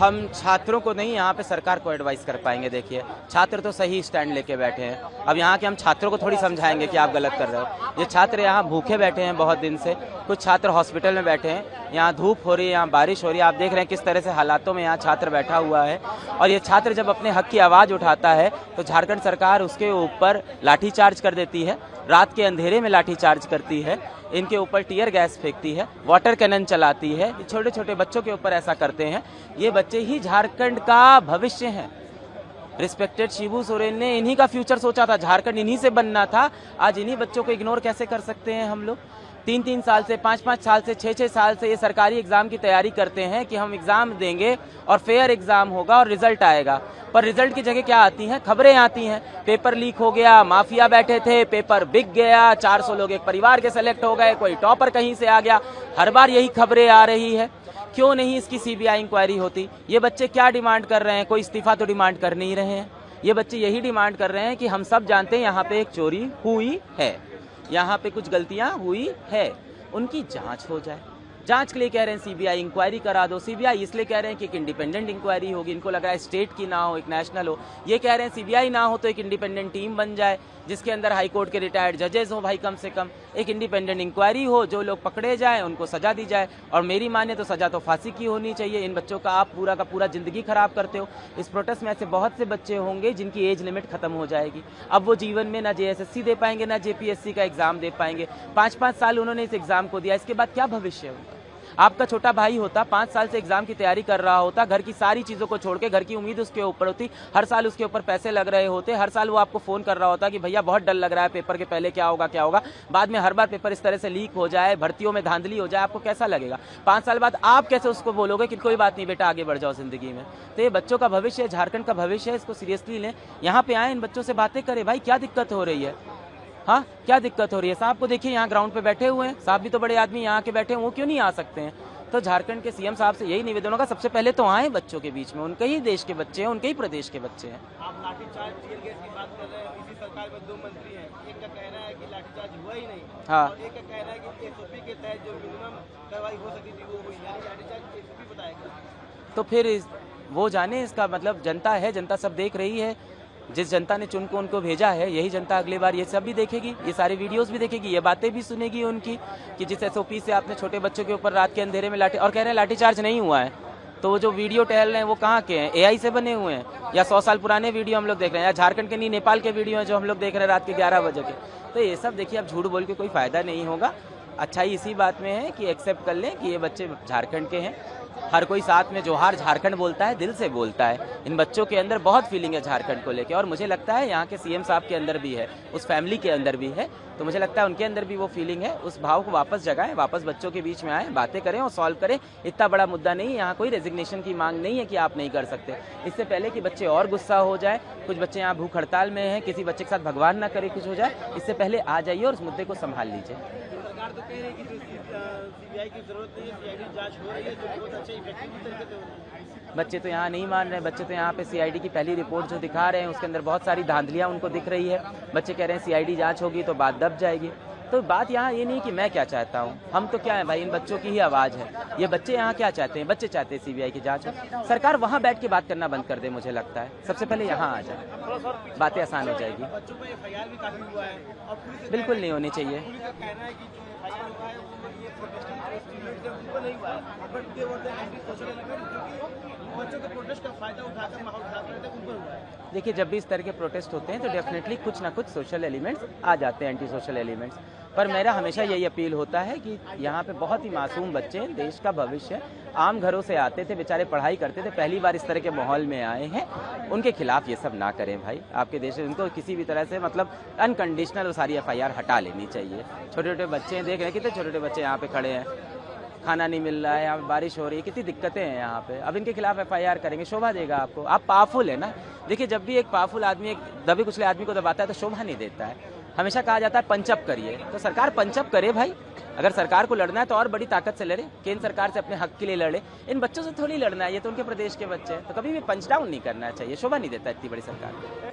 हम छात्रों को नहीं, यहाँ पे सरकार को एडवाइस कर पाएंगे। देखिए छात्र तो सही स्टैंड लेके बैठे हैं, अब यहाँ के हम छात्रों को थोड़ी समझाएंगे कि आप गलत कर रहे हो। ये छात्र यहाँ भूखे बैठे हैं बहुत दिन से, कुछ छात्र हॉस्पिटल में बैठे हैं, यहाँ धूप हो रही है, यहाँ बारिश हो रही है, आप देख रहे हैं किस तरह से हालातों में यहाँ छात्र बैठा हुआ है। और ये छात्र जब अपने हक की आवाज़ उठाता है तो झारखंड सरकार उसके ऊपर लाठीचार्ज कर देती है, रात के अंधेरे में लाठीचार्ज करती है, इनके ऊपर टीयर गैस फेंकती है, वाटर कैनन चलाती है। छोटे छोटे बच्चों के ऊपर ऐसा करते हैं। ये बच्चे ही झारखंड का भविष्य हैं। रिस्पेक्टेड शिबू सोरेन ने इन्हीं का फ्यूचर सोचा था, झारखंड इन्हीं से बनना था। आज इन्हीं बच्चों को इग्नोर कैसे कर सकते हैं हम लोग? 3-3 साल से, 5-5 साल से, 6-6 साल से ये सरकारी एग्जाम की तैयारी करते हैं कि हम एग्जाम देंगे और फेयर एग्जाम होगा और रिजल्ट आएगा। पर रिजल्ट की जगह क्या आती हैं? खबरें आती हैं, पेपर लीक हो गया, माफिया बैठे थे, पेपर बिक गया, 400 लोग एक परिवार के सेलेक्ट हो गए, कोई टॉपर कहीं से आ गया। हर बार यही खबरें आ रही है। क्यों नहीं इसकी सीबीआई इंक्वायरी होती? ये बच्चे क्या डिमांड कर रहे हैं? कोई इस्तीफा तो डिमांड कर नहीं रहे हैं। ये बच्चे यही डिमांड कर रहे हैं कि हम सब जानते हैं यहाँ पे एक चोरी हुई है, यहाँ पे कुछ गलतियां हुई है, उनकी जांच हो जाए। जांच के लिए कह रहे हैं सीबीआई इंक्वायरी करा दो। सीबीआई इसलिए कह रहे हैं कि एक इंडिपेंडेंट इंक्वायरी होगी, इनको लग रहा है स्टेट की ना हो, एक नेशनल हो। ये कह रहे हैं सीबीआई ना हो तो एक इंडिपेंडेंट टीम बन जाए जिसके अंदर हाई कोर्ट के रिटायर्ड जजेस हो, भाई कम से कम एक इंडिपेंडेंट इंक्वायरी हो, जो लोग पकड़े जाए उनको सजा दी जाए। और मेरी माने तो सजा तो फांसी की होनी चाहिए। इन बच्चों का आप पूरा का पूरा जिंदगी खराब करते हो। इस प्रोटेस्ट में ऐसे बहुत से बच्चे होंगे जिनकी एज लिमिट खत्म हो जाएगी। अब वो जीवन में ना जेएसएससी दे पाएंगे, ना जेपीएससी का एग्जाम दे पाएंगे। 5-5 साल उन्होंने इस एग्जाम को दिया, इसके बाद क्या भविष्य है उनका? आपका छोटा भाई होता, 5 साल से एग्जाम की तैयारी कर रहा होता, घर की सारी चीज़ों को छोड़ के, घर की उम्मीद उसके ऊपर होती, हर साल उसके ऊपर पैसे लग रहे होते, हर साल वो आपको फ़ोन कर रहा होता कि भैया बहुत डर लग रहा है, पेपर के पहले क्या होगा क्या होगा। बाद में हर बार पेपर इस तरह से लीक हो जाए, भर्तियों में धांधली हो जाए, आपको कैसा लगेगा? 5 साल बाद आप कैसे उसको बोलोगे कि कोई बात नहीं बेटा आगे बढ़ जाओ ज़िंदगी में? तो ये बच्चों का भविष्य है, झारखंड का भविष्य है, इसको सीरियसली लें। यहाँ पे आए, इन बच्चों से बातें करें, भाई क्या दिक्कत हो रही है? हाँ, क्या दिक्कत हो रही है? साहब को देखिए यहाँ ग्राउंड पे बैठे हुए हैं, साहब भी तो बड़े आदमी यहाँ के बैठे हैं, वो क्यों नहीं आ सकते हैं? तो झारखंड के सीएम साहब से यही निवेदन होगा, सबसे पहले तो आए बच्चों के बीच में, उनके ही देश के बच्चे हैं, उनके ही प्रदेश के बच्चे हैं। आप लाठीचार्ज टीयर गैस की बात कर रहे हैं, इसी सरकार में 2 मंत्री हैं, एक का कहना है कि लाठीचार्ज हुआ ही नहीं, हाँ, और एक का कहना है कि एसओपी के तहत जो मिनिमम कार्रवाई हो सकती थी वो हुई, यानी लाठीचार्ज एसओपी बताएगा। तो फिर वो जाने, इसका मतलब जनता है, जनता सब देख रही है। जिस जनता ने चुन को उनको भेजा है, यही जनता अगली बार ये सब भी देखेगी, ये सारे वीडियोस भी देखेगी, ये बातें भी सुनेगी उनकी कि जिस एसओपी से आपने छोटे बच्चों के ऊपर रात के अंधेरे में लाठी, और कह रहे हैं लाठीचार्ज नहीं हुआ है। तो वो जो वीडियो टहल रहे हैं वो कहाँ के हैं? एआई से बने हुए हैं, या 100 साल पुराने वीडियो हम लोग देख रहे हैं, या झारखंड के नहीं नेपाल के वीडियो हैं जो हम लोग देख रहे हैं रात के 11 बजे के। तो ये सब देखिए, अब झूठ बोल के कोई फ़ायदा नहीं होगा। अच्छाई इसी बात में है कि एक्सेप्ट कर लें कि ये बच्चे झारखंड के हैं। हर कोई साथ में जोहार झारखंड बोलता है, दिल से बोलता है। इन बच्चों के अंदर बहुत फीलिंग है झारखंड को लेके, और मुझे लगता है यहाँ के सीएम साहब के अंदर भी है, उस फैमिली के अंदर भी है। तो मुझे लगता है उनके अंदर भी वो फीलिंग है। उस भाव को वापस जगाएं, वापस बच्चों के बीच में आएँ, बातें करें और सॉल्व करें। इतना बड़ा मुद्दा नहीं है, यहाँ कोई रेजिग्नेशन की मांग नहीं है कि आप नहीं कर सकते। इससे पहले कि बच्चे और गुस्सा हो जाए, कुछ बच्चे यहाँ भूख हड़ताल में हैं, किसी बच्चे के साथ भगवान ना करे कुछ हो जाए, इससे पहले आ जाइए और उस मुद्दे को संभाल लीजिए। सरकार तो कह रही है कि सीबीआई की जरूरत नहीं है, सीआईडी जांच हो रही है, जो बहुत अच्छे इफेक्टिव तरीके से हो रही है। बच्चे तो यहाँ नहीं मान रहे, बच्चे तो यहाँ पे सीआईडी की पहली रिपोर्ट जो दिखा रहे हैं उसके अंदर बहुत सारी धांधलियाँ उनको दिख रही है। बच्चे कह रहे हैं सीआईडी जांच होगी तो बात दब जाएगी। तो बात यहाँ ये नहीं कि मैं क्या चाहता हूँ, हम तो क्या है भाई, इन बच्चों की ही आवाज़ है। ये बच्चे यहाँ क्या चाहते हैं? बच्चे चाहते हैं सीबीआई की जांच हो। सरकार वहाँ बैठ के बात करना बंद कर दे, मुझे लगता है सबसे पहले यहाँ आ जाए, बातें आसान हो जाएगी। बच्चों पर एफआईआर भी काफी हुआ है, और बिल्कुल नहीं होनी चाहिए। पुलिस का कहना है कि जो एफआईआर हुआ है वो ये प्रोटेस्टिंग स्टूडेंट्स हैं उनको नहीं हुआ है, but they were the anti social element, क्योंकि बच्चों के प्रोटेस्ट का फायदा उठाकर माहौल खराब करने तक उनको हुआ है। देखिए, जब भी इस तरह के प्रोटेस्ट होते हैं तो डेफिनेटली कुछ ना कुछ सोशल एलिमेंट्स आ जाते हैं, एंटी सोशल एलिमेंट्स। पर मेरा हमेशा यही अपील होता है कि यहाँ पे बहुत ही मासूम बच्चे हैं, देश का भविष्य है, आम घरों से आते थे, बेचारे पढ़ाई करते थे, पहली बार इस तरह के माहौल में आए हैं, उनके खिलाफ ये सब ना करें भाई। आपके देश में उनको किसी भी तरह से मतलब अनकंडीशनल वो सारी एफआईआर हटा लेनी चाहिए। छोटे छोटे बच्चे देख रहे हैं, कितने छोटे छोटे बच्चे यहाँ पे खड़े हैं, खाना नहीं मिल रहा है, यहाँ पे बारिश हो रही है, कितनी दिक्कतें हैं यहाँ पे। अब इनके खिलाफ एफआईआर करेंगे, शोभा देगा आपको? आप पावरफुल है ना। देखिए, जब भी एक पावरफुल आदमी एक दबे कुचले आदमी को दबाता है तो शोभा नहीं देता है। हमेशा कहा जाता है पंचअप करिए, तो सरकार पंचअप करे भाई। अगर सरकार को लड़ना है तो और बड़ी ताकत से लड़े, केंद्र सरकार से अपने हक के लिए लड़े। इन बच्चों से थोड़ी लड़ना है, ये तो उनके प्रदेश के बच्चे हैं, तो कभी भी पंच डाउन नहीं करना चाहिए, शोभा नहीं देता इतनी बड़ी सरकार।